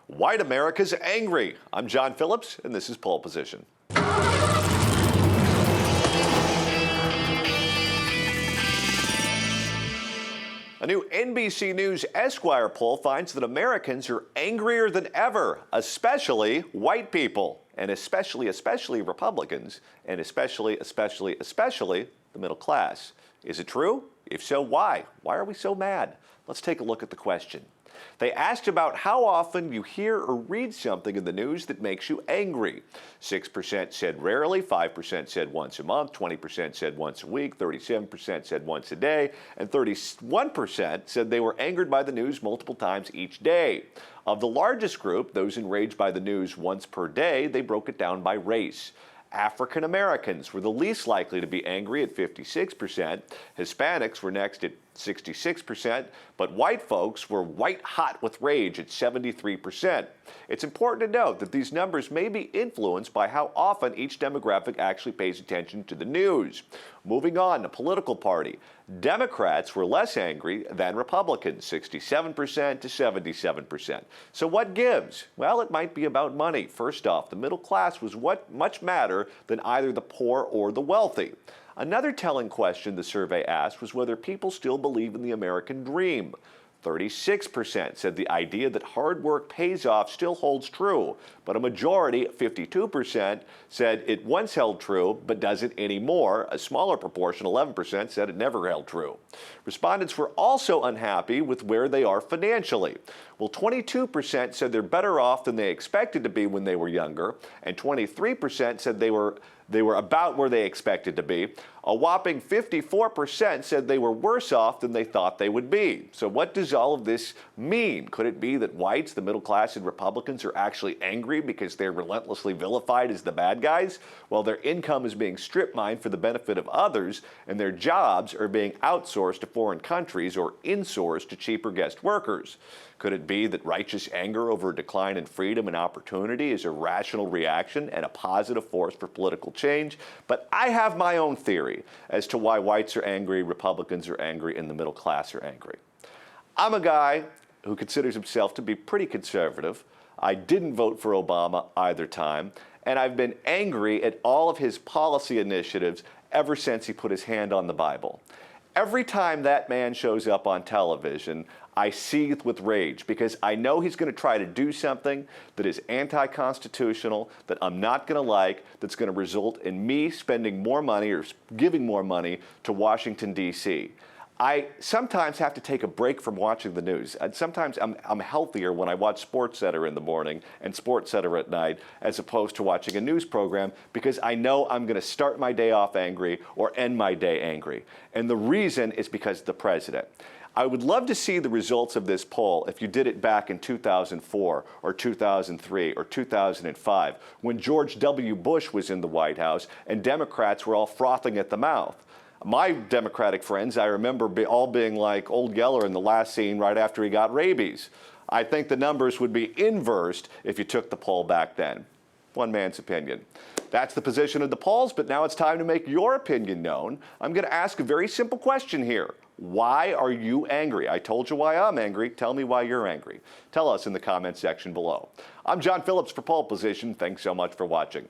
White America's angry. I'm John Phillips, and this is Pole Position. A new NBC News Esquire poll finds that Americans are angrier than ever, especially white people, and especially Republicans, and especially the middle class. Is it true? If so, why? Why are we so mad? Let's take a look at the question. They asked about how often you hear or read something in the news that makes you angry. 6% said rarely, 5% said once a month, 20% said once a week, 37% said once a day, and 31% said they were angered by the news multiple times each day. Of the largest group, those enraged by the news once per day, they broke it down by race. African Americans were the least likely to be angry at 56%. Hispanics were next at 66%, but white folks were white hot with rage at 73%. It's important to note that these numbers may be influenced by how often each demographic actually pays attention to the news. Moving on to political party. Democrats were less angry than Republicans, 67% to 77%. So what gives? Well, it might be about money. First off, the middle class was much madder than either the poor or the wealthy. Another telling question the survey asked was whether people still believe in the American dream. 36% said the idea that hard work pays off still holds true, but a majority, 52%, said it once held true but doesn't anymore. A smaller proportion, 11%, said it never held true. Respondents were also unhappy with where they are financially. Well, 22% said they're better off than they expected to be when they were younger, and 23% said they were about where they expected to be. A whopping 54% said they were worse off than they thought they would be. So what does all of this mean? Could it be that whites, the middle class, and Republicans are actually angry because they're relentlessly vilified as the bad guys, while their income is being strip mined for the benefit of others, and their jobs are being outsourced to foreign countries or insourced to cheaper guest workers? Could it be that righteous anger over a decline in freedom and opportunity is a rational reaction and a positive force for political change? But I have my own theory as to why whites are angry, Republicans are angry, and the middle class are angry. I'm a guy who considers himself to be pretty conservative. I didn't vote for Obama either time, and I've been angry at all of his policy initiatives ever since he put his hand on the Bible. Every time that man shows up on television, I seethe with rage because I know he's going to try to do something that is anti-constitutional, that I'm not going to like, that's going to result in me spending more money or giving more money to Washington, D.C. I sometimes have to take a break from watching the news. And sometimes I'm healthier when I watch SportsCenter in the morning and SportsCenter at night as opposed to watching a news program because I know I'm going to start my day off angry or end my day angry. And the reason is because of the president. I would love to see the results of this poll if you did it back in 2004 or 2003 or 2005 when George W. Bush was in the White House and Democrats were all frothing at the mouth. My Democratic friends, I remember all being like Old Yeller in the last scene right after he got rabies. I think the numbers would be inversed if you took the poll back then. One man's opinion. That's the position of the polls, but now it's time to make your opinion known. I'm going to ask a very simple question here. Why are you angry? I told you why I'm angry. Tell me why you're angry. Tell us in the comments section below. I'm John Phillips for Pole Position. Thanks so much for watching.